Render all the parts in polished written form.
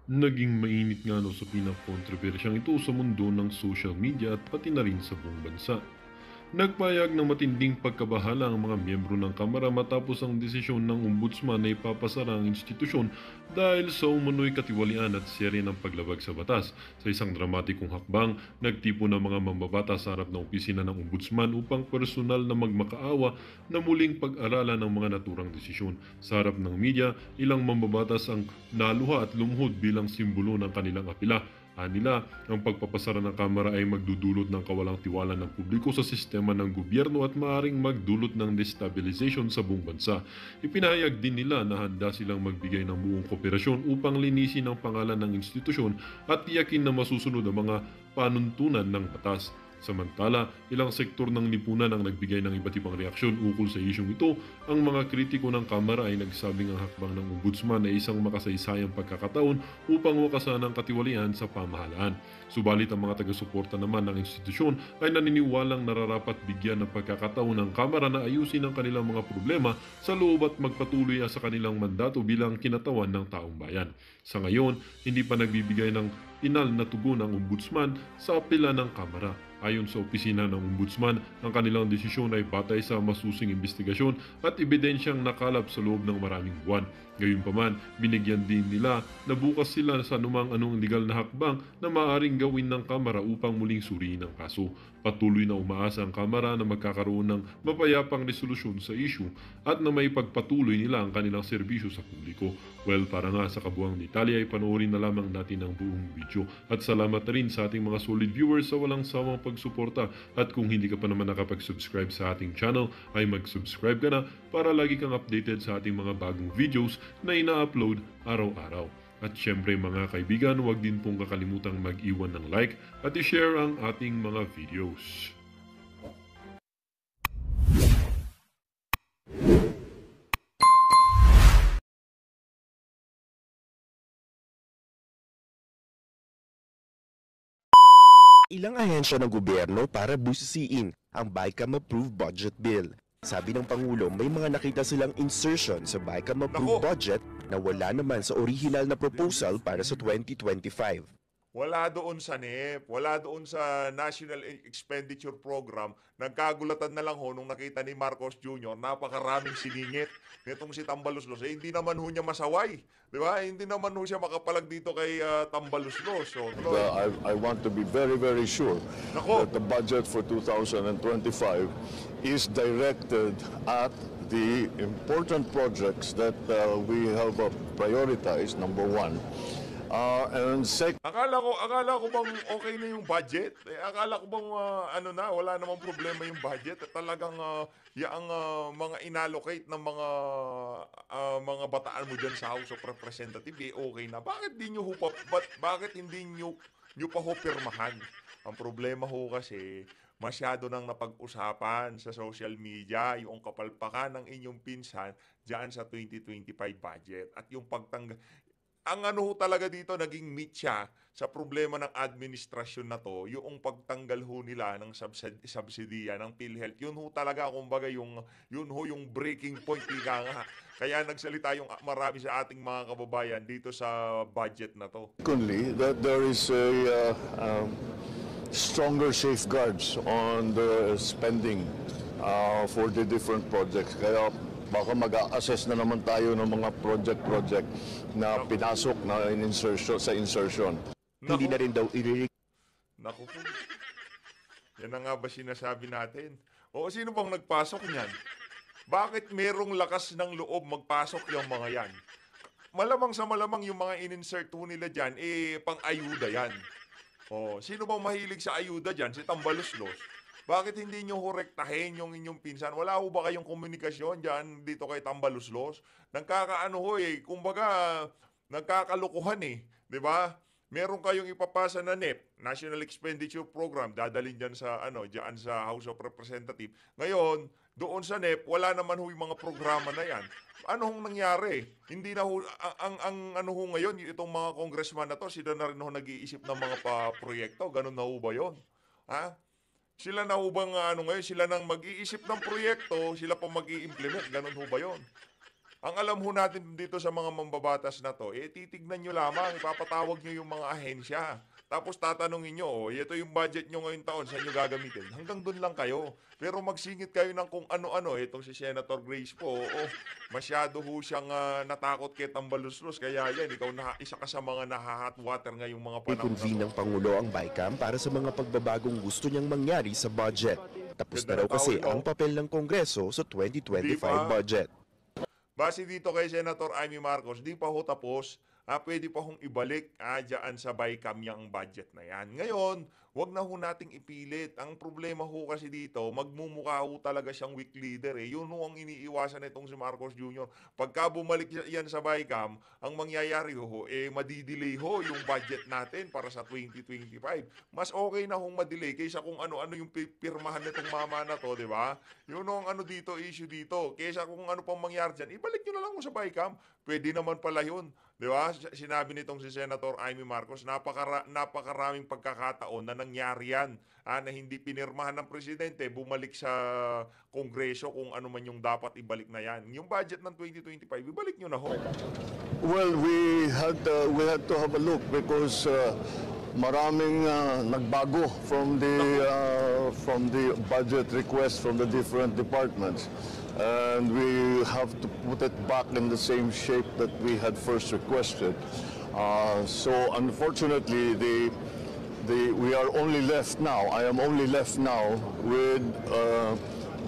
Naging mainit nga sa pinaka-kontrobersyang ito sa mundo ng social media at pati na rin sa buong bansa. Nagpayag ng matinding pagkabahala ang mga miyembro ng Kamara matapos ang desisyon ng Ombudsman na ipapasara ang institusyon dahil sa umunoy katiwalian at serye ng paglabag sa batas. Sa isang dramatikong hakbang, nagtipo ng mga mambabatas sa harap ng opisina ng Ombudsman upang personal na magmakaawa na muling pag-aralan ng mga naturang desisyon. Sa harap ng media, ilang mambabatas ang naluha at lumuhod bilang simbolo ng kanilang apela. Nila, ang pagpapasara ng Kamara ay magdudulot ng kawalang tiwala ng publiko sa sistema ng gobyerno at maaaring magdulot ng destabilization sa buong bansa. Ipinahayag din nila na handa silang magbigay ng buong kooperasyon upang linisin ang pangalan ng institusyon at tiyakin na masusunod ang mga panuntunan ng batas. Samantala, ilang sektor ng lipunan ang nagbigay ng iba't ibang reaksyon ukol sa isyong ito. Ang mga kritiko ng Kamara ay nagsabing ang hakbang ng Ombudsman ay isang makasaysayang pagkakataon upang wakasan ang katiwalian sa pamahalaan. Subalit ang mga taga-suporta naman ng institusyon ay naniniwalang nararapat bigyan ng pagkakataon ng Kamara na ayusin ang kanilang mga problema sa loob at magpatuloy sa kanilang mandato bilang kinatawan ng taong bayan. Sa ngayon, hindi pa nagbibigay ng pinal na tugon ang Ombudsman sa apela ng Kamara. Ayon sa opisina ng Ombudsman, ang kanilang desisyon ay batay sa masusing investigasyon at ebidensyang nakalap sa loob ng maraming buwan. Gayunpaman, binigyan din nila na bukas sila sa anumang legal na hakbang na maaaring gawin ng Kamara upang muling suriin ang kaso. Patuloy na umaasa ang Kamara na magkakaroon ng mapayapang resolusyon sa issue at na may pagpatuloy nila ang kanilang serbisyo sa publiko. Well, para nga sa kabuang detalye ay panoorin na lamang natin ang buong video. At salamat na rin sa ating mga solid viewers sa walang sawang pagsuporta. At kung hindi ka pa naman nakapag-subscribe sa ating channel, ay mag-subscribe ka na para lagi kang updated sa ating mga bagong videos na ina-upload araw-araw. At syempre mga kaibigan, huwag din pong kakalimutang mag-iwan ng like at i-share ang ating mga videos. Ilang ahensya ng gobyerno para busisiin ang BICAM-approved budget bill. Sabi ng Pangulo, may mga nakita silang insertion sa BICAM-approved budget na wala naman sa original na proposal para sa 2025. Wala doon sa NEP, wala doon sa National Expenditure Program. Nagkagulatan na lang ho nung nakita ni Marcos Jr. napakaraming siningit nitong si Tambaluslos. Hindi naman ho niya masaway. Di ba? Hindi naman ho siya makapalag dito kay Tambaluslos. So, I want to be very, very sure Nako. that the budget for 2025 is directed at the important projects that we have prioritized, number one. And second, Akala ko bang okay na yung budget? Akala ko bang wala namang problema yung budget. Talagang yaang mga inallocate ng mga bataan mo diyan sa House of Representatives okay na. Bakit di nyo bakit hindi nyo pa ho pirmahan? Ang problema ho kasi masyado nang napag-usapan sa social media yung kapalpakan ng inyong pinsan diyan sa 2025 budget at yung ang ho talaga dito, naging meet siya sa problema ng administrasyon na to, yung pagtanggal ho nila ng subsidiya ng PhilHealth. Yun ho talaga, kumbaga, yung breaking point, ika nga. Kaya nagsalita yung marami sa ating mga kababayan dito sa budget na to. secondly, that there is a stronger safeguards on the spending for the different projects. Kaya baka mag-a-assess na naman tayo ng mga project na pinasok na sa insertion. Hindi na rin daw Naku po. Yan na nga ba sinasabi natin? O sino bang nagpasok niyan? Bakit merong lakas ng loob magpasok yung mga yan? Malamang sa malamang yung mga in-insert ho nila dyan, pang-ayuda yan. O, sino bang mahilig sa ayuda dyan? Si Tambaluslos. Bakit hindi nyo horektahin yung inyong pinsan? Wala ho ba kayong komunikasyon dyan dito kay Tambaluslos? Nagkakaano ho kumbaga, nagkakalukuhan di ba? Meron kayong ipapasa na NEP, National Expenditure Program, dadalhin dyan sa House of Representatives. Ngayon, doon sa NEP, wala naman ho yung mga programa na yan. Ano hong nangyari? Hindi na ho, ang ano ho ngayon, itong mga congressman na to, sila na rin ho nag-iisip ng mga proyekto. Ganun na ho ba yun? Ha? Sila na hubang ngayon, sila nang mag-iisip ng proyekto, sila pa mag-i-implement, ganun ho ba yun? Ang alam ho natin dito sa mga mambabatas na to, titignan nyo lamang, ipapatawag nyo yung mga ahensya. Tapos tatanungin nyo, ito yung budget nyo ngayong taon, saan nyo gagamitin? Hanggang doon lang kayo. Pero magsingit kayo ng kung ano-ano. Itong si Senator Grace po, masyado ho siyang natakot kay Tambaluslos. Kaya yan, ikaw isa ka sa mga naha-hot water ngayong mga panahon na I-convene ng to. Pangulo ang BICAM para sa mga pagbabagong gusto niyang mangyari sa budget. Tapos na raw kasi ang papel ng Kongreso sa 2025 budget. Base dito kay Senator Amy Marcos, di pa ho tapos. Pwede pa hong ibalik dyan sa BICAM yung budget na yan. Ngayon, wag na ho nating ipilit. Ang problema ho kasi dito, magmumukha ho talaga siyang weak leader. Yun ho ang iniiwasan nitong si Marcos Jr. Pagka bumalik yan sa BICAM, ang mangyayari ho, madidelay ho yung budget natin para sa 2025. Mas okay na hong madelay kaysa kung ano-ano yung pirmahan nitong mama na to, di ba? Yun ho ang ano dito, issue dito. Kaysa kung ano pang mangyari dyan, ibalik nyo na lang ho sa BICAM. Pwede naman pala yun. Di ba? Sinabi nitong si Senator Amy Marcos, napakaraming pagkakataon na nangyari yan na hindi pinirmahan ng presidente, bumalik sa Kongreso kung ano man yung dapat ibalik na yan. Yung budget ng 2025, ibalik nyo na ho. Well, we had to have a look because maraming nagbago from the budget request from the different departments. And we have to put it back in the same shape that we had first requested. So unfortunately, we are only left now. I am only left now with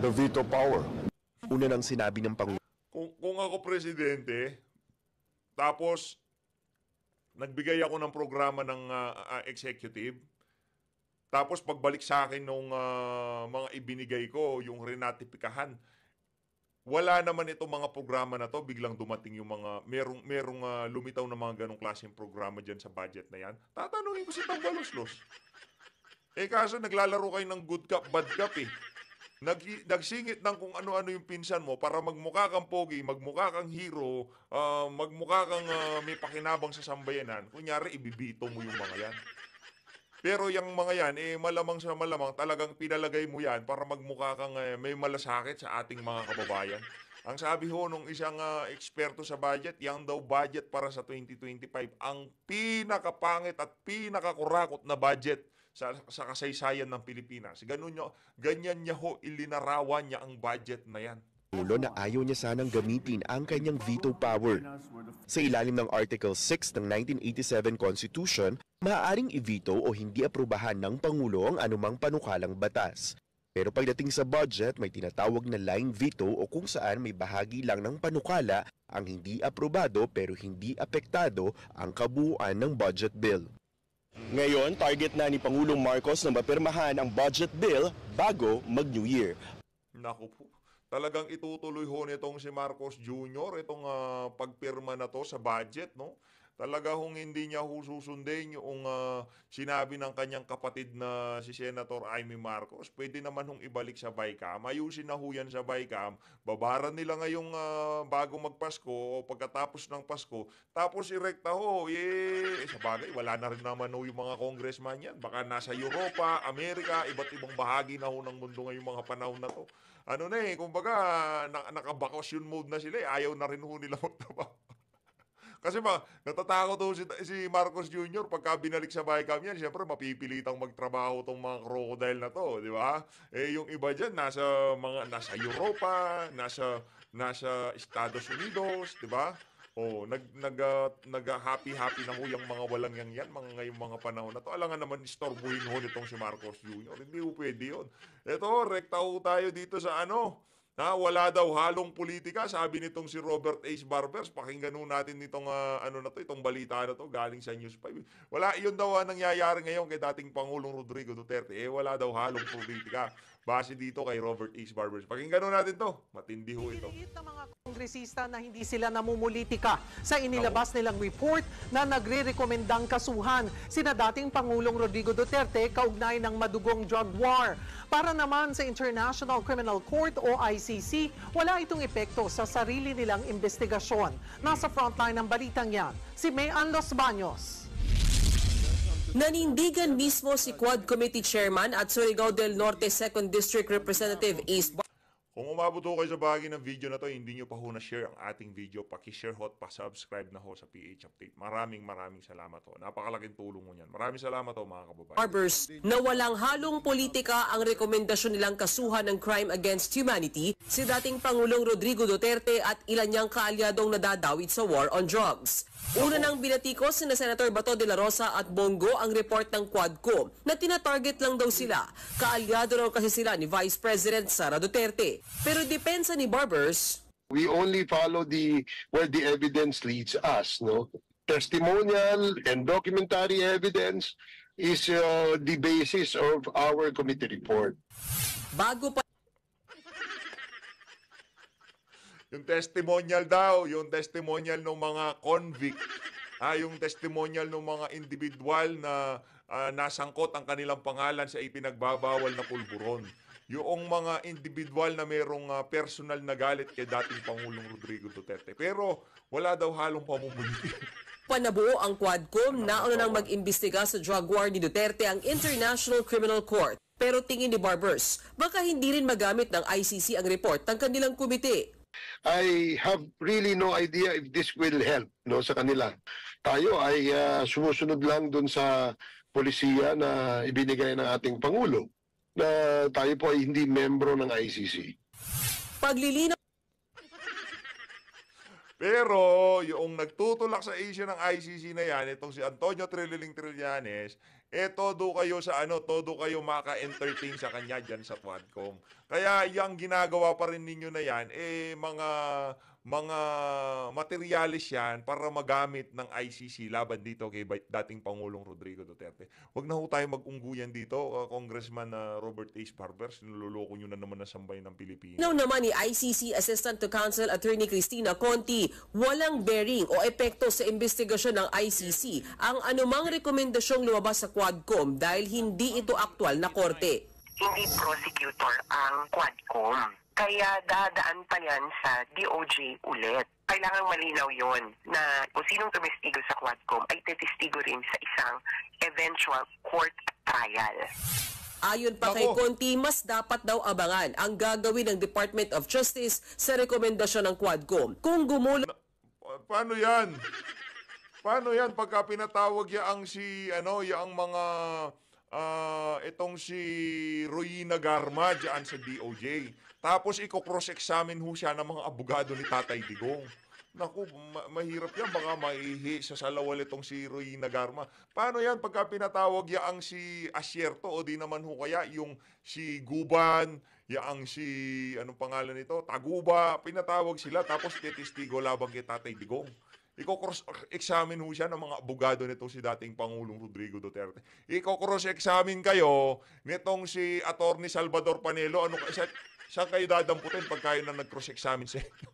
the veto power. Una nang sinabi ng Pangulo, Kung ako presidente, tapos nagbigay ako ng programa ng executive, tapos pagbalik sa akin nung mga ibinigay ko, yung renatipikahan, wala naman itong mga programa na to, biglang dumating yung mga, merong lumitaw na mga ganong klaseng programa dyan sa budget na yan. Tatanungin ko si Tambaluslos. Kaso naglalaro kayo ng good cop, bad cop Nagsingit ng kung ano-ano yung pinsan mo para magmukha kang pogi, magmukha kang hero, magmukha kang may pakinabang sa sambayanan. Kunyari, ibibito mo yung mga yan. Pero yung mga yan, malamang sa malamang, talagang pinalagay mo yan para magmukha kang may malasakit sa ating mga kababayan. Ang sabi ho nung isang eksperto sa budget, yang daw budget para sa 2025, ang pinakapangit at pinakakurakot na budget sa kasaysayan ng Pilipinas. Ganyan niya ho, ilinarawan niya ang budget na yan. na ayaw niya sanang gamitin ang kanyang veto power. Sa ilalim ng Article 6 ng 1987 Constitution, maaaring i-veto o hindi aprubahan ng Pangulo ang anumang panukalang batas. Pero pagdating sa budget, may tinatawag na line veto o kung saan may bahagi lang ng panukala ang hindi aprobado pero hindi apektado ang kabuuan ng budget bill. Ngayon, target na ni Pangulong Marcos na mapirmahan ang budget bill bago mag-New Year. Naku po. Talagang itutuloy ho nitong si Marcos Jr. itong pagpirma na to sa budget, no? Talaga hong hindi niya susundin yung sinabi ng kanyang kapatid na si Senator Amy Marcos. Pwede naman hong ibalik sa BICAM. Ayusin na ho yan sa BICAM. Babaran nila ngayong bago magpasko o pagkatapos ng Pasko. Tapos irekta ho. Sa bagay, wala na rin naman ho yung mga congressman yan. Baka nasa Europa, Amerika, iba't ibang bahagi na ho ng mundo ngayong mga panahon na to. Kumbaga, naka-vacation mode na sila. Ayaw na rin ho nila magtrabaho. Kasi natatakot ho si Marcos Jr. pagka binalik sa BICAM yan, siyempre mapipilitang magtrabaho tong mga crocodile na to, di ba? Yung iba dyan, nasa Europa, nasa Estados Unidos, di ba? Nag-happy-happy na ho yung mga walang yan, ngayong mga panahon na to. Alangan naman istorbuhin ho nitong si Marcos Jr. Hindi ho pwede yun. Ito, rekta ho tayo dito sa wala daw halong politika, sabi nitong si Robert H. Barbers. Pakinggan natin itong itong balita na to galing sa News 5. Wala, yun daw nangyayari ngayon kay dating Pangulong Rodrigo Duterte. Wala daw halong politika. Base dito kay Robert H. Barbers. Pakinggan natin to. Matindi ho ito. Pinilit ng mga kongresista na hindi sila namumulitika sa inilabas nilang report na nagre-rekomendang kasuhan sina dating Pangulong Rodrigo Duterte kaugnay ng madugong drug war. Para naman sa International Criminal Court o ICC, wala itong epekto sa sarili nilang investigasyon. Nasa frontline ng balitang yan, si Mayan Los Baños. Nanindigan mismo si Quad Committee Chairman at Surigao del Norte 2nd District Representative Ace Kung umabot ho kayo sa bahagi ng video na to, hindi nyo pa ho na-share ang ating video, paki-share ho at pa-subscribe na ho sa PH Update. Maraming salamat ho. Napakalaking tulong mo yan. Maraming salamat ho mga kababayan. Barbers na walang halong politika ang rekomendasyon nilang kasuhan ng crime against humanity si dating Pangulong Rodrigo Duterte at ilan niyang kaalyadong nadadawit sa war on drugs. Una nang binatikos ni Senator Bato de la Rosa at Bongo ang report ng Quadcom na tinatarget lang daw sila. Kaalyado raw kasi sila ni Vice President Sara Duterte. Pero depensa ni Barbers, we only follow where the evidence leads us, no? Testimonial and documentary evidence is the basis of our committee report. bago pa Yung testimonial daw, yung testimonial ng mga convict, yung testimonial ng mga individual na nasangkot ang kanilang pangalan sa ipinagbabawal na pulburon. Yung mga individual na merong personal na galit kay dating Pangulong Rodrigo Duterte. Pero wala daw halong pamumulitin. panabuo ang Quadcom, nauna nang mag-imbestiga sa drug war ni Duterte ang International Criminal Court. Pero tingin ni Barbers, baka hindi rin magamit ng ICC ang report ng kanilang komite. I have really no idea if this will help, no, sa kanila. Tayo ay sumusunod lang dun sa polisiya na ibinigay ng ating Pangulo na tayo po ay hindi membro ng ICC. Paglilinaw Pero yung nagtutulak sa issue ng ICC na yan, itong si Antonio Trillanes, todo kayo sa todo kayo maka-entertain sa kanya dyan sa Quadcom. Kaya yung ginagawa pa rin ninyo na yan, mga materialis yan para magamit ng ICC laban dito kay dating Pangulong Rodrigo Duterte. Huwag na ho tayo mag-ungguyan dito, Congressman Robert H. Barbers, niloloko nyo na naman na sambayan ng Pilipinas. naman ni ICC Assistant to Counsel Attorney Cristina Conti, walang bearing o epekto sa investigasyon ng ICC ang anumang rekomendasyong lumabas sa Quadcom dahil hindi ito aktwal na korte. Hindi prosecutor ang Quadcom. Kaya dadaan pa yan sa DOJ ulit. Kailangan malinaw yon na kung sinong tumestigo sa Quadcom ay testigo rin sa isang eventual court trial. Ayon pa kay Nako. Conti, mas dapat daw abangan ang gagawin ng Department of Justice sa rekomendasyon ng Quadcom. Kung gumulo Paano yan? Paano yan pagka pinatawag yaang yaang mga itong si Royina Garma dyan sa DOJ. Tapos i-cross-examine ho siya ng mga abogado ni Tatay Digong. Naku, mahirap yan. Baka maihi sa salawal itong si Royina Garma. Paano yan pagka pinatawag yaang si Asierto o di naman ho kaya yung si Guban, yaang si, anong pangalan nito? Taguba. Pinatawag sila tapos testigo labang kay Tatay Digong. Iko-cross-examine ho siya ng mga abogado nitong si dating Pangulong Rodrigo Duterte. Iko-cross-examine kayo nitong si Attorney Salvador Panelo. Saan kayo dadamputin pag kayo na nag-cross-examine sa inyo?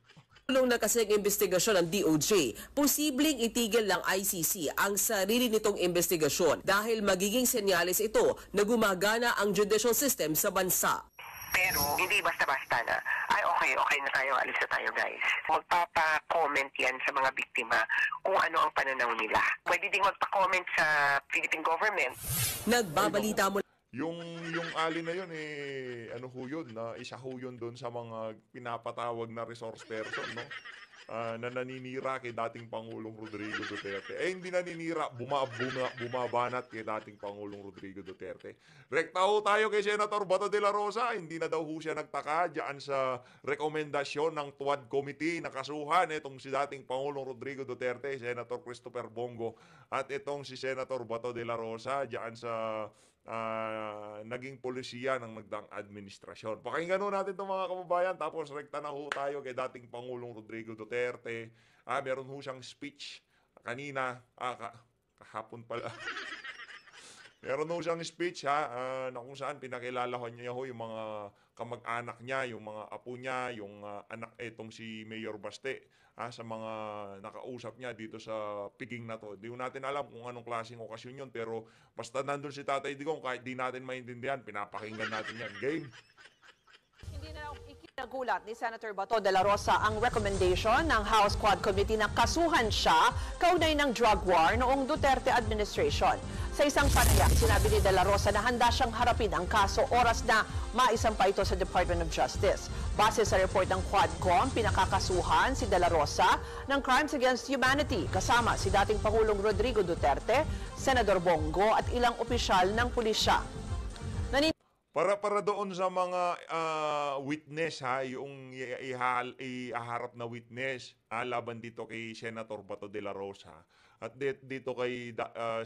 Tulong na kasi ang investigasyon ng DOJ, posibleng itigil ng ICC ang sarili nitong investigasyon dahil magiging senyales ito na gumagana ang judicial system sa bansa. Pero hindi basta-basta na, ay okay na tayo, alis na tayo guys. Magpapa-comment yan sa mga biktima kung ano ang pananaw nila. Pwede ding magpa-comment sa Philippine government. Nagbabalita mo Yung ali na yun, ano ho yun, isa ho yun doon sa mga pinapatawag na resource person, no? Na naninira kay dating Pangulong Rodrigo Duterte. Hindi naninira, bumabanat kay dating Pangulong Rodrigo Duterte. Rekta ho tayo kay Senator Bato de la Rosa. Hindi na daw ho siya nagtaka dyan sa rekomendasyon ng TWAD Committee na kasuhan itong si dating Pangulong Rodrigo Duterte, Senator Christopher Bongo, at itong si Senator Bato de la Rosa dyan sa naging polisiya ng nagdaang administrasyon. Pakinggan ho natin itong mga kababayan, tapos rekta na ho tayo kay dating Pangulong Rodrigo Duterte. Meron ho siyang speech kanina, kahapon pala. Meron ho siyang speech na kung saan pinakilala niya ho yung mga kamag-anak niya, yung mga apo niya, yung anak etong si Mayor Baste, sa mga nakausap niya dito sa piging na to. Di natin alam kung anong klaseng okasyon yun, pero basta nandun si Tatay Digong, kahit di natin maintindihan, pinapakinggan natin yan. Game? Nagulat ni Senator Bato de la Rosa ang recommendation ng House Quad Committee na kasuhan siya kaugnay ng drug war noong Duterte administration. Sa isang panayam, sinabi ni de la Rosa na handa siyang harapin ang kaso oras na maisampa ito sa Department of Justice. Base sa report ng Quadcom, pinakakasuhan si de la Rosa ng Crimes Against Humanity kasama si dating Pangulong Rodrigo Duterte, Senador Bongo at ilang opisyal ng pulisya. Para doon sa mga witness, yung ihaharap na witness laban dito kay Senator Bato de la Rosa at dito kay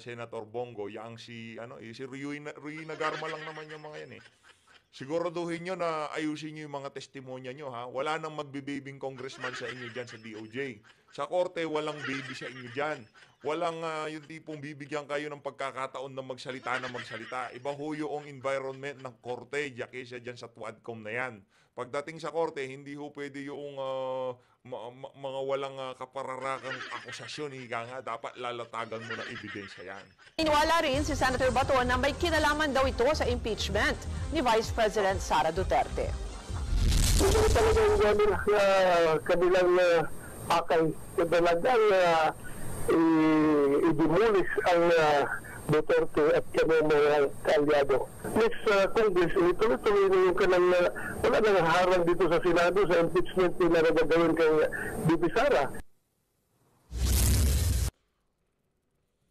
Senator Bongo, yang si Ruy Nagarma lang naman yung mga yan eh. Siguraduhin nyo na ayusin nyo yung mga testimonya nyo, ha. Wala nang magbibibing congressman sa inyo dyan sa DOJ. Sa korte, walang baby sa inyo dyan. Walang yung tipong bibigyan kayo ng pagkakataon na magsalita. Iba ho yung environment ng korte, kaysa dyan sa Quadcom na yan. Pagdating sa korte, hindi ho pwede yung mga walang kapararakang akusasyon. Higa nga, dapat lalatagan mo ng ebidensya yan. Iniwala rin si Senator Bato na may kinalaman daw ito sa impeachment ni Vice President Sara Duterte. Ito talagang gano'n kabilang akay na talagang i-demolish ang Duterte at kanyang mga kalyado. Next Congress, ituloy-tuloy na yung kanang wala nang harang dito sa Senado sa impeachment nila na gagawin kay VP Sara.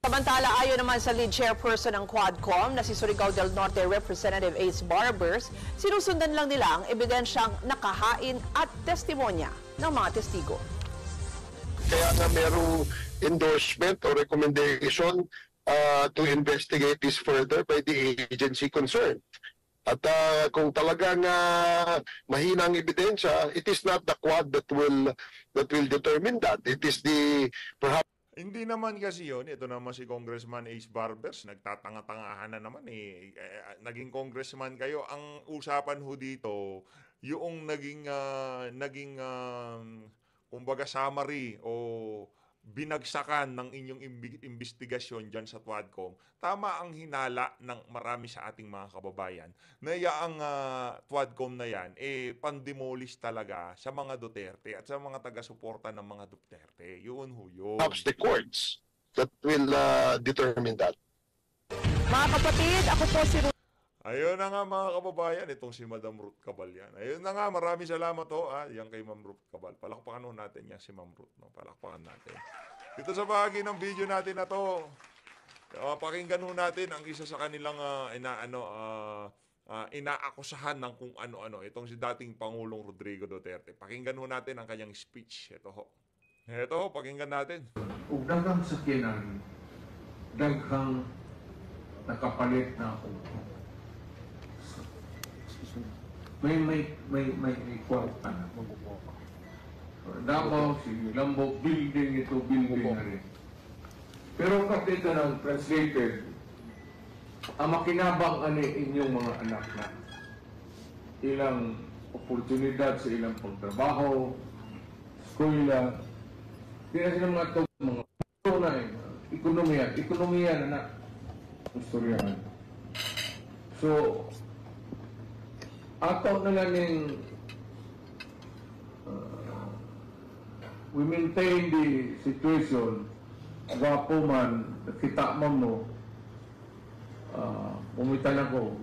Samantala, ayon naman sa lead chairperson ng Quadcom na si Surigao del Norte Representative Ace Barbers, sinusundan lang nila ang ebidensyang nakahain at testimonya ng mga testigo. Kaya nga merong endorsement o recommendation to investigate this further by the agency concerned. At kung talagang mahina ang ebidensya, it is not the Quad that will determine that. It is the perhaps. Hindi naman kasi yun. Ito naman si Congressman Ace Barbers. Nagtatanga-tangahan na naman eh. Naging congressman kayo. Ang usapan ho dito, yung naging kumbaga summary o binagsakan ng inyong investigasyon dyan sa Quadcom, tama ang hinala ng marami sa ating mga kababayan na ang Quadcom na yan, pandemolish talaga sa mga Duterte at sa mga taga-suporta ng mga Duterte. Yun ho yun. Perhaps the courts that will determine that. Mga kapatid, ako po si Ayun na nga mga kababayan, itong si Madam Ruth Cabal yan. Ayun na nga, maraming salamat ho. Yan kay Ma'am Ruth Cabal. Palakpakan ho natin yan si Ma'am Ruth. No? Palakpakan natin. Dito sa bahagi ng video natin na to, pakinggan ho natin ang isa sa kanilang inaakusahan ng kung ano-ano. Itong si dating Pangulong Rodrigo Duterte. Pakinggan ho natin ang kanyang speech. Ito ho, pakinggan natin. Ug daghang sakyanan, daghang nakapalit na ako. May kwarta na. Davao, si Lambok, building na rin. Pero kasi ito ng translated, ang makinabang ani inyong mga anak na ilang oportunidad sa ilang pagtrabaho, eskwela, di na sila mga ekonomiya na istoryahan. So, ato na lang we maintain the situation. Wapo man, kita mo, pumitan ako,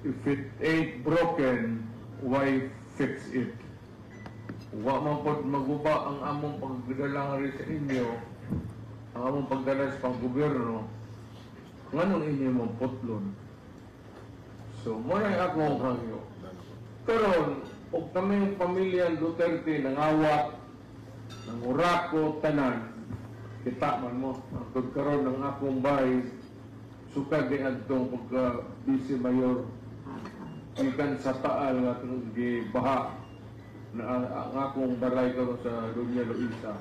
if it ain't broken, why fix it? Wa man po maguba ang among pagdala rin sa inyo, ang among pagdala sa pang-gobyerno, nganong inyo mong putlon. So, muna akong hangyo. Pero, kung kami pamilya Duterte nangawat, nangurako, tanan, kita man mo, ang pagkaroon ng akong bahay, sukad din itong pagka-vice mayor, ikan sa taal nga itong gibaha na ang akong balay karon sa Doña Luisa.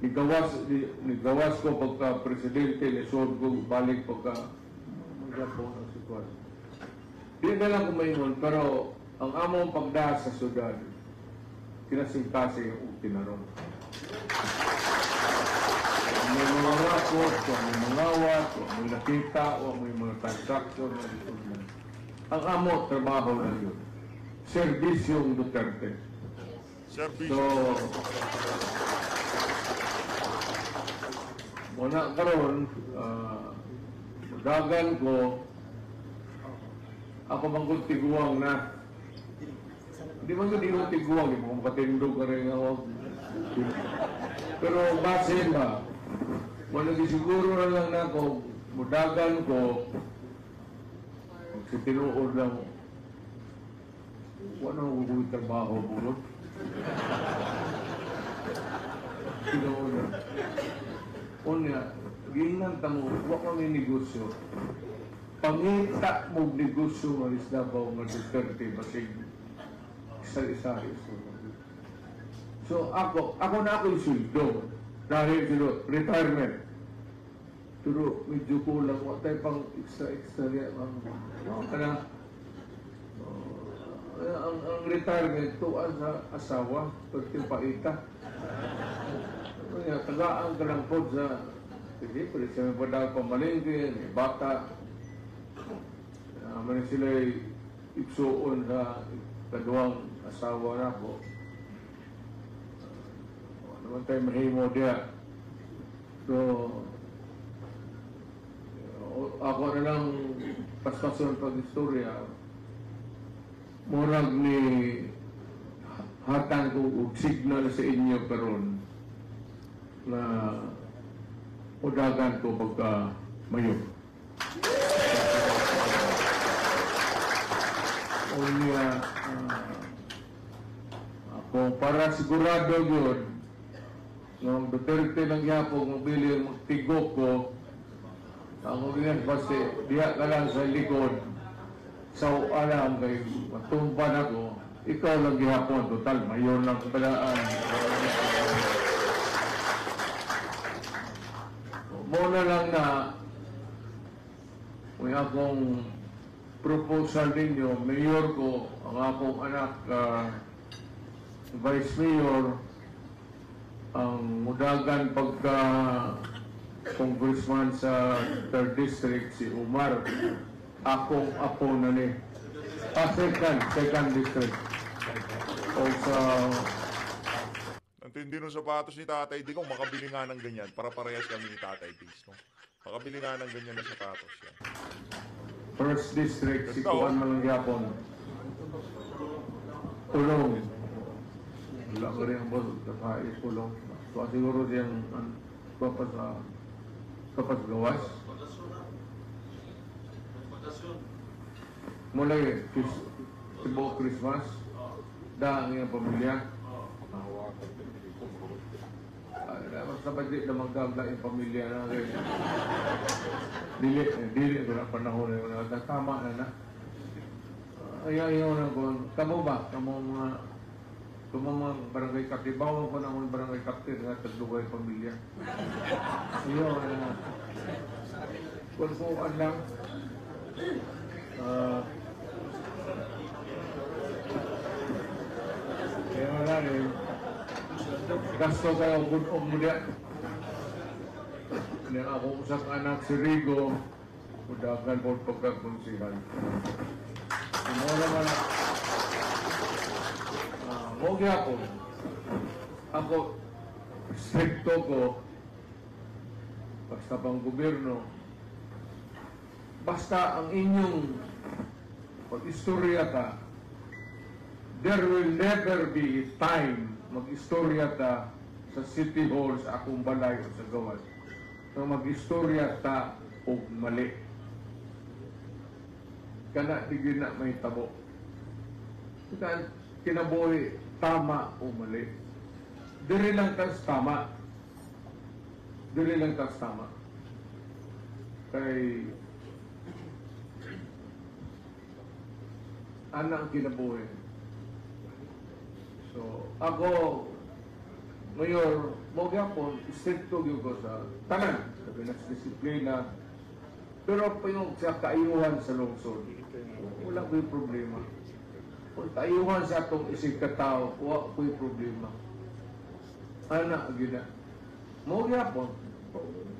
Nigawas ko pagka-presidente, nisod ko balik pagka-magapon ang sitwasyon. Di na lang kumaingon, pero ang among pagdaas sa syudad, kinasing-kasing yung tinaron. May mga rakot, may mga awat, may nakita, may mga transaction. Ang amo, trabaho na yun. Servisyong Duterte. Service. So, muna karon, dagan ko, ako bang kung tiguang na. Hindi man ko tiguang, hindi mo makatindog ka rin ako. Pero base ba, siguro na lang na ako, mudagan ko, tinuod lang, wala nang kukulit trabaho, bulot. Tinuod lang. Unya, ginan tamo, wak kami negosyo. Pangita mo negosyo ng Isdabaw ng Duterte, basig isa-isa. So ako na yung sweldo, dahil silo, retirement. Pero medyo kulang, wak tayo pang extra niya. Ang retirement, tuwan sa asawa, pagtimpaita. Tagaan ka lang po sa, sige, pwede siya may padal pamalingki, may bata. Manin sila'y ipsuon sa kaduang asawa na po. Naman tayo mahimo diya. So, ako na lang paspason pag-istorya. Murag ni hatang ko signal sa inyo karon na udagan ko pagka mayo. Unya, ako para sigurado yun, nung Duterte lang yapong mabili ang magtigok ko, ang ulihan kasi diya ka lang sa likod, sa alam kay matumpan ako, ikaw lang gihapon, total, mayor lang kabalaan. Muna lang na may akong proposal ninyo, mayor ko, ang akong anak, vice mayor, ang mudagan pagka congressman sa 3rd District, si Umar, akong apo na ni second district. O sa... Antindi nung sapatos ni Tatay Digong, makabili nga ng ganyan para parehas kami ni Tatay Diggs, no? Makabili nga ng ganyan na sapatos yan. 1st District, si Kuan Malangyapon. Pulong. Wala ko rin ang boss, kapais pulong. So siguro siyang kapas gawas. Mula Tibo Christmas, dahang iyang pamilya. Basta ba di na magdagdag yung pamilya na rin. Dili ko na panahon na yun. Tama na. Ayaw na ko. Kamu ba? Kamu mga barangay kaptir. Bawang ko na mga barangay kaptir na tagdugay pamilya. Ayaw na. Kulpuan lang. Kaya wala rin. Gasto kayo good-om mo diya. Yan ako usap anak si Rigo, udagan po pagkakonsihan. Ano naman huwag ako. Ako, stricto ko, basta pang gobyerno, basta ang inyong pag-istorya ka, there will never be time mag-istorya ta sa City Hall, sa akong balay o sa gawas. So mag-istorya ta o mali. Kana di na may tabo. Kinabuhi tama o mali. Dili lang tas tama. Dili lang tas tama. Kay anak kinabuhi. So, ako, mayor, mo gyapon, stricto gyud ko sa tanan, sa pinagdisiplina. Pero pa yung sa kaayuhan sa lungsod, wala ko yung problema. Kung kaayuhan sa atong isig katao, wala ko yung problema. Ana, gina. Mo gyapon,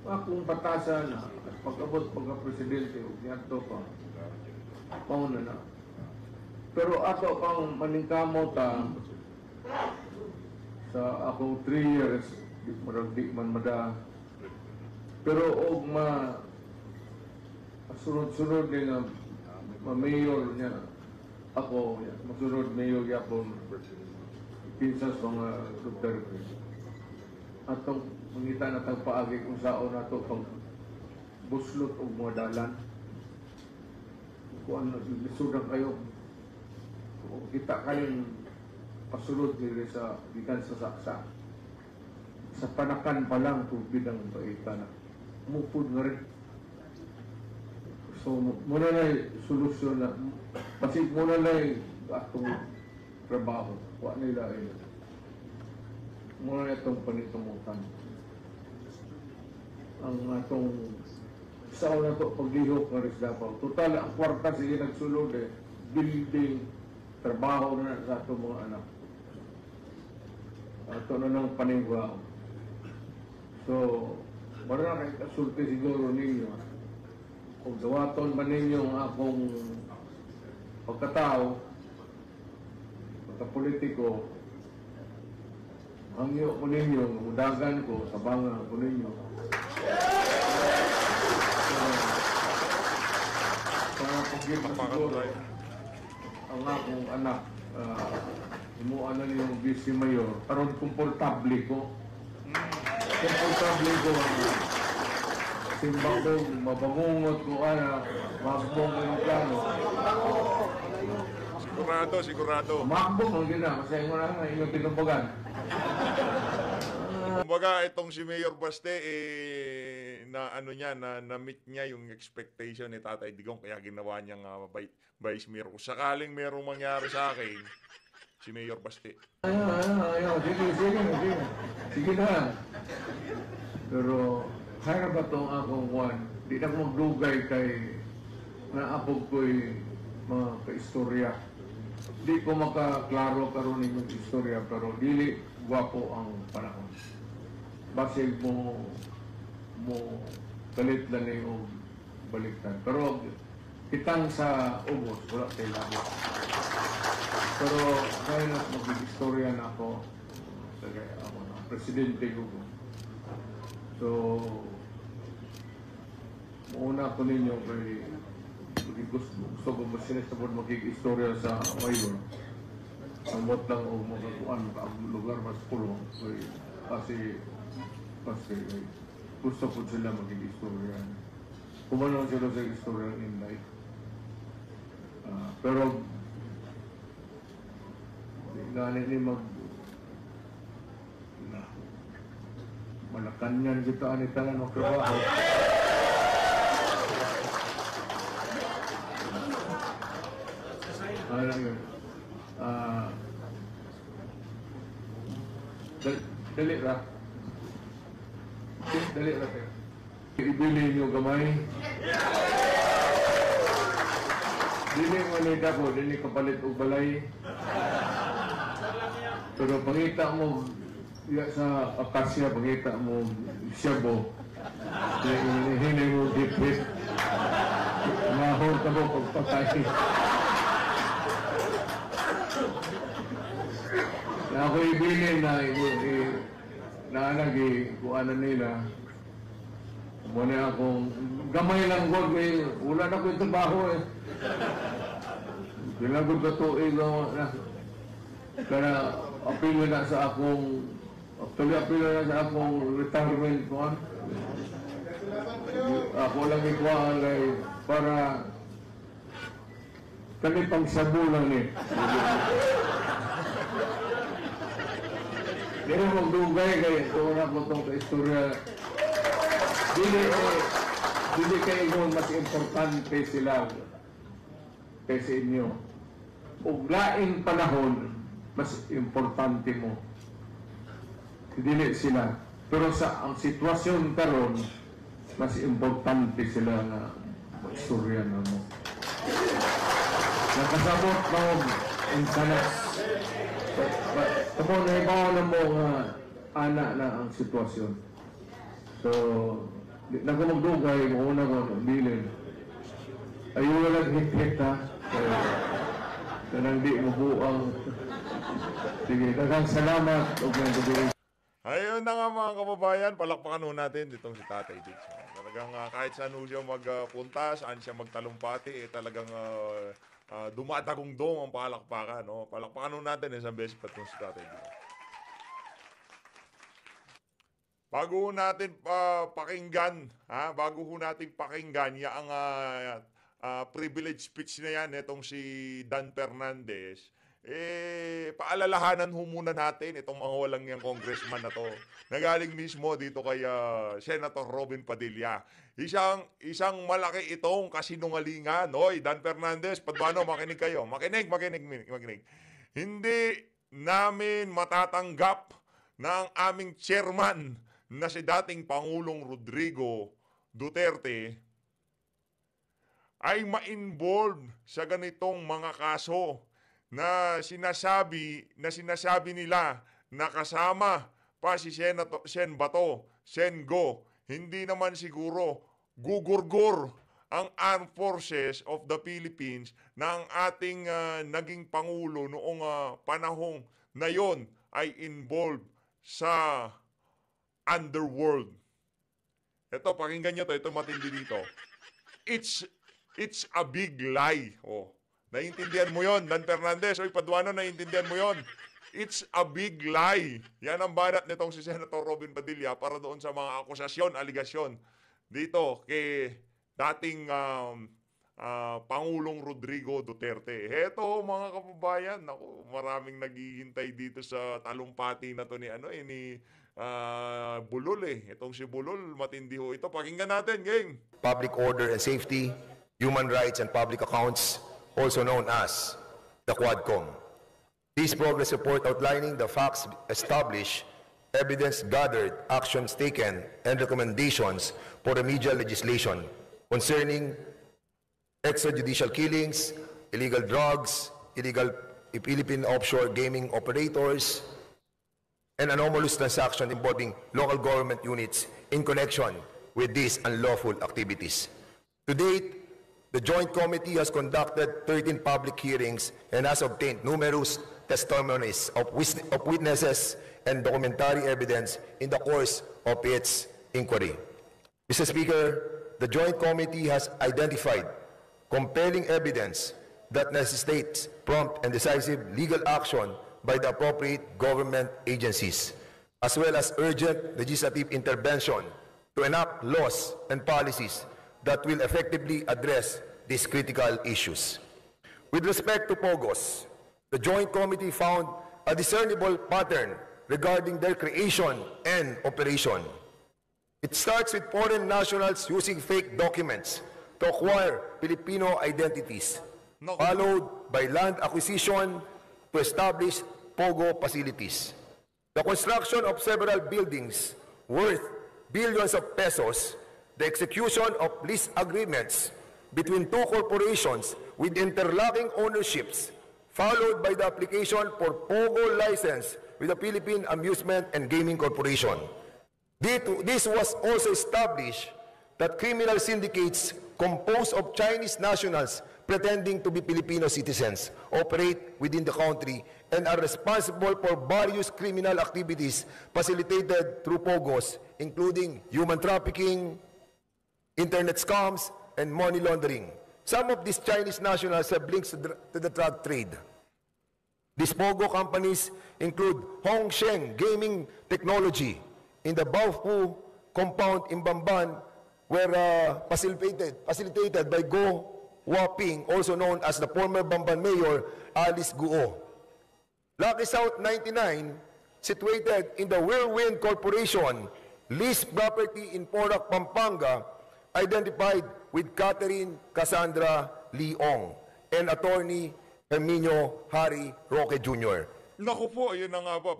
akong batasan na, at pag-abot pagka-presidente, o yanto pa, mauna na. Pero ato pang maningkamot sa akong 3 years, di man mada. Pero og masunod-sunod din na ma-mayor niya ako, masunod mayor yapon pinsas mga doktor. Atong mangita na tagpaagi kung saan nato pag buslot og mga dalan. Kung ano, lisudan kayo. Kung kita kayong pasulod nila sa gikan sa saksa. Sa panakan pa lang tubig ang baita na. Mupod nga rin. So, muna na solusyon na. Kasi muna na atong trabaho. Huwag nila muna na itong panitumukan. Ang atong sa una to paglihok nga rin dapat. Total, ang kwarta sige nagsulod building, trabaho na sa atong mga anak. Ito na ng panigwa. So, marami kasulti siguro ninyo. Kung dawaton man ninyo ang akong pagkatao, pagkapolitiko, hangyo ko ninyo, udagan ko, sabangan ko ninyo. Para pag-ibig siguro, ang akong anak, himuan na yung vice mayor, karon komportable ko. Komportable ko simbang ko, mabangungot ko makbong yung plano. Sigurado. Makbong ang gina, kasi mo na inyong tinumbagan. Kumbaga, itong si Mayor Baste, na-meet niya yung expectation ni Tatay Digong, kaya ginawa niyang Vice Mayor. Kung sakaling merong mangyari sa akin, si Mayor Baste. Sige na. Pero, kaya ba itong akong one? Di na magdugay kay naapog ko'y mga kaistorya. Di ko makaklaro karon yung istorya, pero dili gwapo ang panahon. Basig mo kalit lang yung baliktad. Pero kitang sa ubos, wala tayo labot. Pero kaya na mag-istorya na ako, presidente ko. So, una ko ninyo kay gusto ko sinesabot makikistorya sa mayor. Samot lang o makakuan ang lugar mas pulo. Kasi gusto ko sila makikistorya. Kumanong sila sa istorya in life. Pero ganin ni malakanyan kita anita na magtrabaho. Dali ra. Dali ra. Ibili nyo gamay. Dili mo nita ko, dili kapalit o balay. Pero pangita mo, sa akasya, pangita mo siyabo. Hinay mo dipit. Mahol ka mo pagpatay. Na ako ibili na kuanan nila. Muna akong gamay lang god, wala na ko yung trabaho Pinagod ka tuig na. Kaya apilo na sa akong retirement ko. Ako lang ikuha para kami pang sabulan Hindi na magdugay kayo. Ito na ko itong istorya. Dili kayo mas importante sila kaysa inyo. Ug laing panahon, mas importante mo. Dili sila. Pero sa ang sitwasyon karon, mas importante sila na istorya na mo. Nakasabot mo ang sanas. Tapos naibaw na mo nga anak na ang sitwasyon. So, nagumagdugay, mauna ko, bilin. Ayaw lang hit-hit ha. Kanang di mabuang. Sige, daghang salamat. Og may gabi. Ayun na nga mga kababayan, palakpakan ho natin ditong si Tatay Diggs. Talagang kahit saan ho siya magpunta, saan siya magtalumpati, talagang dumadagong-dong ang palakpakan. No? Palakpakan ho natin isang beses pa itong si Tatay Diggs. Bago ho natin pakinggan, bago ho natin pakinggan ang privilege speech na yan, itong si Dan Fernandez, paalalahanan ho muna natin itong mga walang yung congressman na to. Nagaling mismo dito kay Senator Robin Padilla. Isang malaki itong kasinungalingan. Hoy, Dan Fernandez, Paduano, makinig kayo. Makinig. Hindi namin matatanggap na ang aming chairman na si dating Pangulong Rodrigo Duterte ay ma-involve sa ganitong mga kaso na sinasabi nila na kasama pa si Sen Bato, Sen Go. Hindi naman siguro gugurgur ang Armed Forces of the Philippines na ang ating naging Pangulo noong panahong na yon ay involved sa underworld. Ito, pakinggan nyo to. Ito matindi dito. It's a big lie. Oh. Naiintindihan mo yon, Dan Fernandez. Oy, Paduano, naiintindihan mo yon. It's a big lie. Yan ang banat nitong si Senator Robin Padilla para doon sa mga akusasyon, aligasyon dito kay dating Pangulong Rodrigo Duterte. Heto mga kababayan, naku, maraming naghihintay dito sa talumpati na to ni Bulol eh. Itong si Bulol, matindi ho ito. Pakinggan natin, gang. Public order and safety, human rights and public accounts, also known as the Quadcom. This progress report outlining the facts established, evidence gathered, actions taken, and recommendations for remedial legislation concerning extrajudicial killings, illegal drugs, illegal Philippine offshore gaming operators, and anomalous transactions involving local government units in connection with these unlawful activities. To date, the Joint Committee has conducted 13 public hearings and has obtained numerous testimonies of witnesses and documentary evidence in the course of its inquiry. Mr. Speaker, the Joint Committee has identified compelling evidence that necessitates prompt and decisive legal action by the appropriate government agencies, as well as urgent legislative intervention to enact laws and policies that will effectively address these critical issues. With respect to POGOs, the Joint Committee found a discernible pattern regarding their creation and operation. It starts with foreign nationals using fake documents to acquire Filipino identities, followed by land acquisition to establish POGO facilities. The construction of several buildings worth billions of pesos, the execution of lease agreements between two corporations with interlocking ownerships, followed by the application for POGO license with the Philippine Amusement and Gaming Corporation. This was also established that criminal syndicates composed of Chinese nationals pretending to be Filipino citizens operate within the country and are responsible for various criminal activities facilitated through POGOs, including human trafficking, internet scams, and money laundering. Some of these Chinese nationals have links to the drug trade. These POGO companies include Hongsheng Gaming Technology in the Baofu compound in Bamban, were facilitated by Go Waping, also known as the former Bamban Mayor Alice Guo. Lucky South 99, situated in the Whirlwind Corporation, leased property in Porac, Pampanga, identified with Catherine Cassandra Leong and attorney Herminio Harry Roque Jr. Naku po, yun na nga po.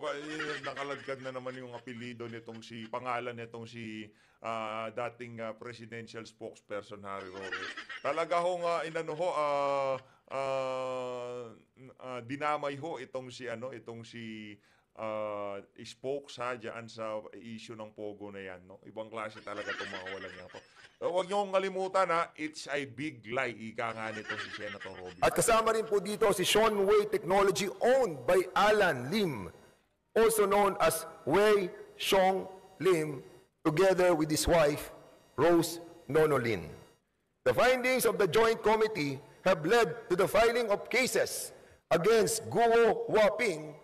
Nakaladkad na naman yung apelido nitong pangalan nitong si dating presidential spokesperson Harry Roque. Talaga hong dinamay ho itong si spokes dyan sa issue ng Pogo na yan. No? Ibang klase talaga itong mga walang yan. Huwag niyo kong kalimutan it's a big lie. Ika nga nito si Senator Robby. At kasama rin po dito si Sean Wei Technology owned by Alan Lim, also known as Wei Xiong Lim, together with his wife, Rose Nono Lin. The findings of the Joint Committee have led to the filing of cases against Guo Huaping,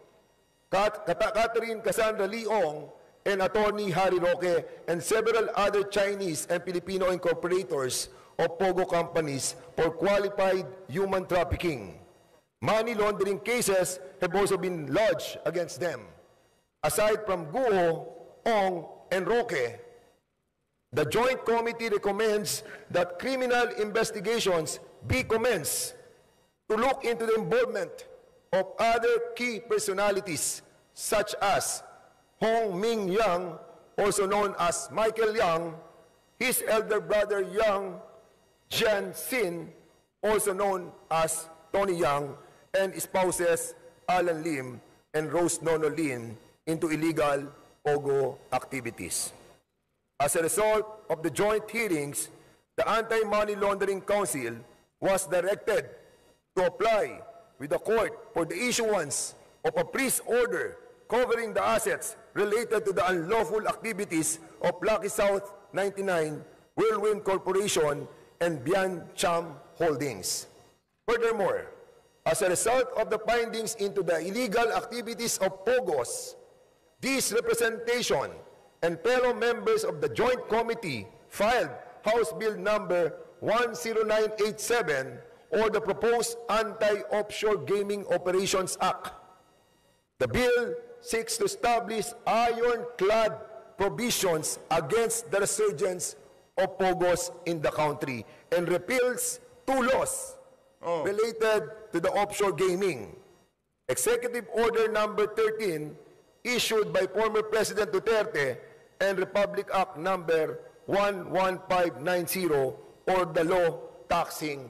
Catherine Cassandra Leong, and Attorney Harry Roque, and several other Chinese and Filipino incorporators of Pogo companies for qualified human trafficking. Money laundering cases have also been lodged against them. Aside from Guo, Ong, and Roque, the Joint Committee recommends that criminal investigations be commenced to look into the involvement of other key personalities such as Hong Ming Yang, also known as Michael Yang, his elder brother Yang Jianxin, also known as Tony Yang, and spouses Alan Lim and Rose Nono Lin into illegal Pogo activities. As a result of the joint hearings, the Anti-Money Laundering Council was directed to apply with the court for the issuance of a freeze order covering the assets related to the unlawful activities of Lucky South 99, Whirlwind Corporation, and Bian Cham Holdings. Furthermore, as a result of the findings into the illegal activities of Pogos, this representation and fellow members of the Joint Committee filed House Bill number 10987, or the proposed Anti-Offshore Gaming Operations Act. The bill seeks to establish ironclad provisions against the resurgence of Pogos in the country and repeals 2 laws related to the offshore gaming. Executive Order number 13, issued by former President Duterte, and Republic Act number 11590, or the law taxing.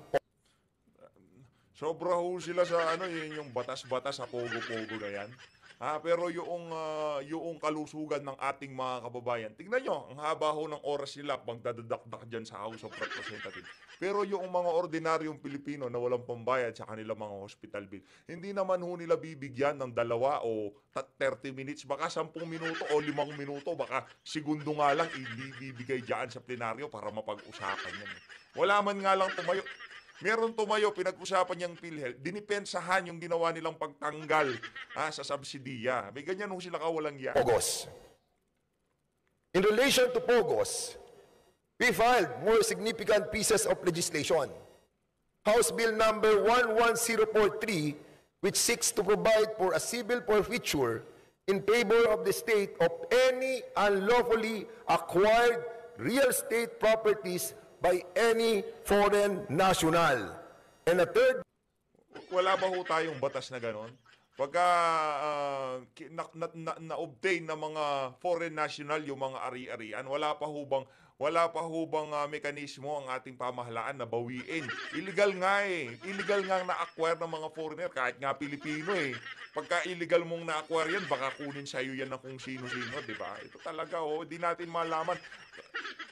Sobra ho sila sa yun yung batas-batas sa Pogo-Pogo na yan. Pero yung kalusugan ng ating mga kababayan, tingnan nyo, ang haba ho ng oras nila pagdadadakdak dyan sa House of Representatives. Pero yung mga ordinaryong Pilipino na walang pambayad sa kanilang mga hospital bill, hindi naman ho nila bibigyan ng 2 o 30 minutes, baka 10 minuto o 5 minuto, baka segundo nga lang ibibigay dyan sa plenaryo para mapag-usapan yan. Wala man nga lang tumayo. Meron tumayo, pinag-usapan niyang PhilHealth, dinipensahan yung ginawa nilang pagtanggal sa subsidiya. May ganyan ho sila kawalang yan. Pogos. In relation to Pogos, we filed more significant pieces of legislation. House Bill number 11043, which seeks to provide for a civil forfeiture in favor of the state of any unlawfully acquired real estate properties by any foreign national. And a third... Wala ba ho tayong batas na ganon? Pagka na-obtain ng mga foreign national yung mga ari-arian, wala pa ho bang mekanismo ang ating pamahalaan na bawiin? Illegal nga Illegal nga na-acquire ng mga foreigner, kahit nga Pilipino Pagka illegal mong na-acquire yan, baka kunin sa iyo yan ng kung sino-sino, di ba? Ito talaga di natin malaman.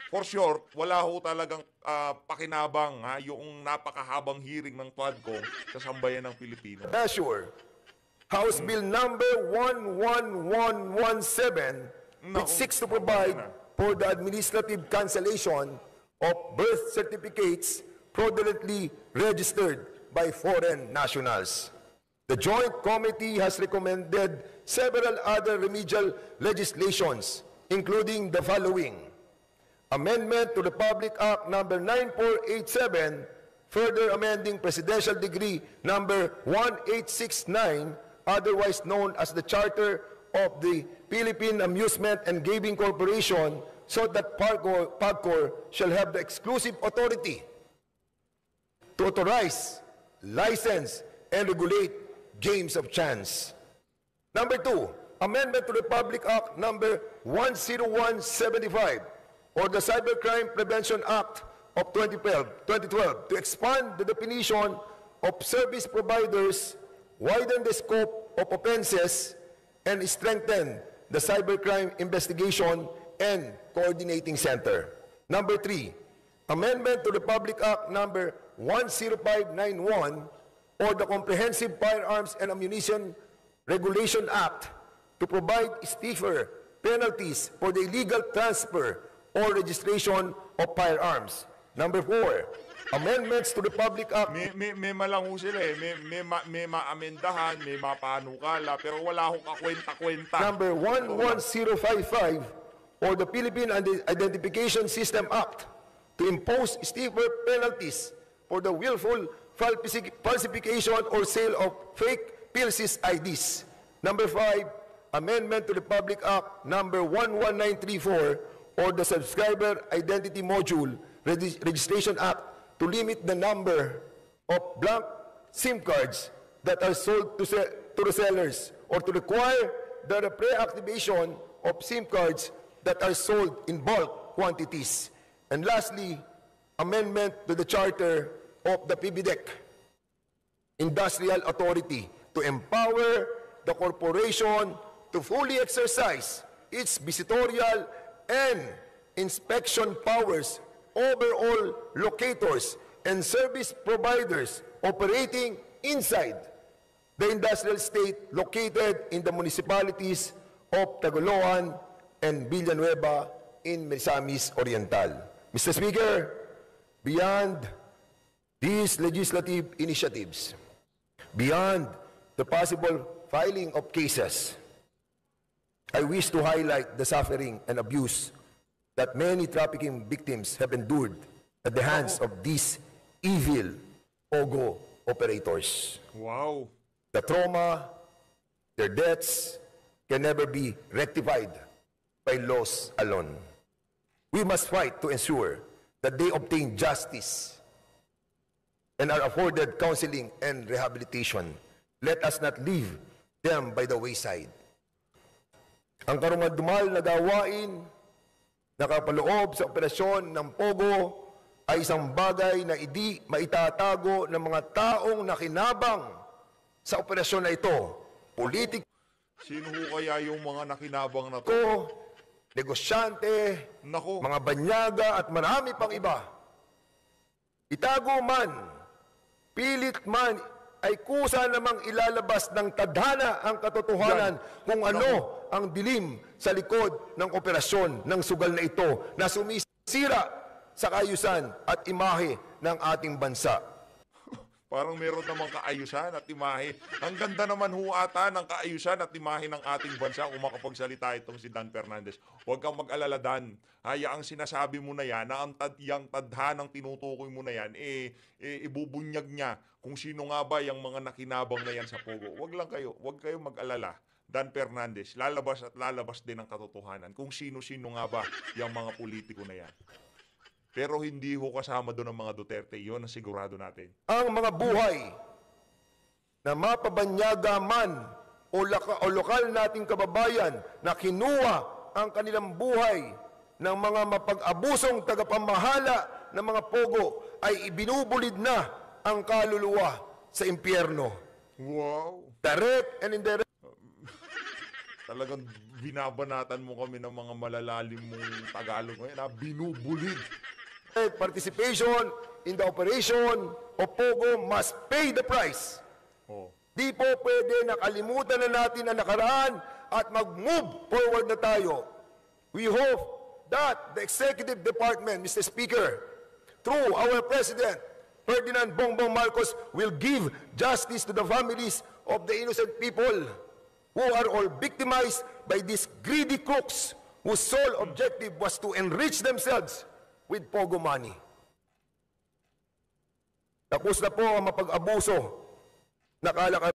For sure, wala ho talagang pakinabang yung napakahabang hearing ng Quadcom sa sambayan ng Pilipino. Sure. House Bill number 11117, which seeks to provide for the administrative cancellation of birth certificates fraudulently registered by foreign nationals. The Joint Committee has recommended several other remedial legislations, including the following: Amendment to Republic Act number 9487, further amending Presidential Decree number 1869, otherwise known as the Charter of the Philippine Amusement and Gaming Corporation, so that PAGCOR shall have the exclusive authority to authorize, license, and regulate games of chance. Number 2, Amendment to Republic Act number 10175, or the Cybercrime Prevention Act of 2012 to expand the definition of service providers, widen the scope of offenses, and strengthen the Cybercrime Investigation and Coordinating Center. Number 3, amendment to the Public Act number 10591 or the Comprehensive Firearms and Ammunition Regulation Act to provide stiffer penalties for the illegal transfer or registration of firearms. Number 4, amendments to the Public Act. May malang ho sila eh. May maamendahan, may mapanukala, pero wala akong kakwenta-kwenta. Number 11055 or the Philippine Identification System Act to impose stiffer penalties for the willful falsification or sale of fake PLC's IDs. Number 5, amendment to the Public Act number 11934 or the Subscriber Identity Module Registration Act to limit the number of blank SIM cards that are sold to resellers, or to require the pre-activation of SIM cards that are sold in bulk quantities. And lastly, amendment to the charter of the PBDEC Industrial Authority to empower the corporation to fully exercise its visitorial and inspection powers over all locators and service providers operating inside the industrial state located in the municipalities of Tagoloan and Villanueva in Misamis Oriental. Mr. Speaker, beyond these legislative initiatives, beyond the possible filing of cases, I wish to highlight the suffering and abuse that many trafficking victims have endured at the hands of these evil POGO operators. Wow. The trauma, their deaths can never be rectified by laws alone. We must fight to ensure that they obtain justice and are afforded counseling and rehabilitation. Let us not leave them by the wayside. Ang karumal-dumal na gawain na kapaloob sa operasyon ng POGO ay isang bagay na hindi maitatago ng mga taong nakinabang sa operasyon na ito. Politiko, Sino ho kaya yung mga nakinabang na to? negosyante, Nako. mga banyaga at marami pang iba. Itago man, pilit man, ay kusa namang ilalabas ng tadhana ang katotohanan kung ano ang dilim sa likod ng operasyon ng sugal na ito na sumisira sa kaayusan at imahe ng ating bansa. Parang meron namang kaayusan at imahe. Ang ganda naman ho ata ng kaayusan at imahe ng ating bansa kung makapagsalita itong si Dan Fernandez. Huwag kang mag-alala, Dan. Hayaang sinasabi mo na yan, na yung tadhanang tinutukoy mo na yan, ibubunyag niya kung sino nga ba yung mga nakinabang na yan sa POGO. Huwag kayo mag-alala. Dan Fernandez, lalabas at lalabas din ang katotohanan kung sino-sino nga ba yung mga politiko na yan. Pero hindi ho kasama doon ang mga Duterte. Yun ang sigurado natin. Ang mga buhay na mapabanyaga man o lokal nating kababayan na kinuha ang kanilang buhay ng mga mapag-abusong tagapamahala ng mga POGO ay ibinubulid na ang kaluluwa sa impyerno. Wow! Direct and indirect. Talagang binabanatan mo kami ng mga malalalim mong Tagalog ngayon, na binubulid. Participation in the operation of POGO must pay the price. Oh. Di po pwede nakalimutan na natin ang nakaraan at mag-move forward na tayo. We hope that the Executive Department, Mr. Speaker, through our President, Ferdinand Bongbong Marcos, will give justice to the families of the innocent people who are all victimized by these greedy crooks whose sole objective was to enrich themselves with POGO money. Tapos na po ang mapag-abuso na kalakaran.